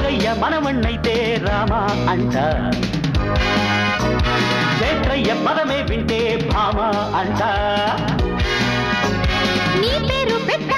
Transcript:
నాగయ్య మనవణ్ణైతే రామ అంట, వేట్రయ్య పదమే వింటే భామ అంట. నీ పేరు పెట్ట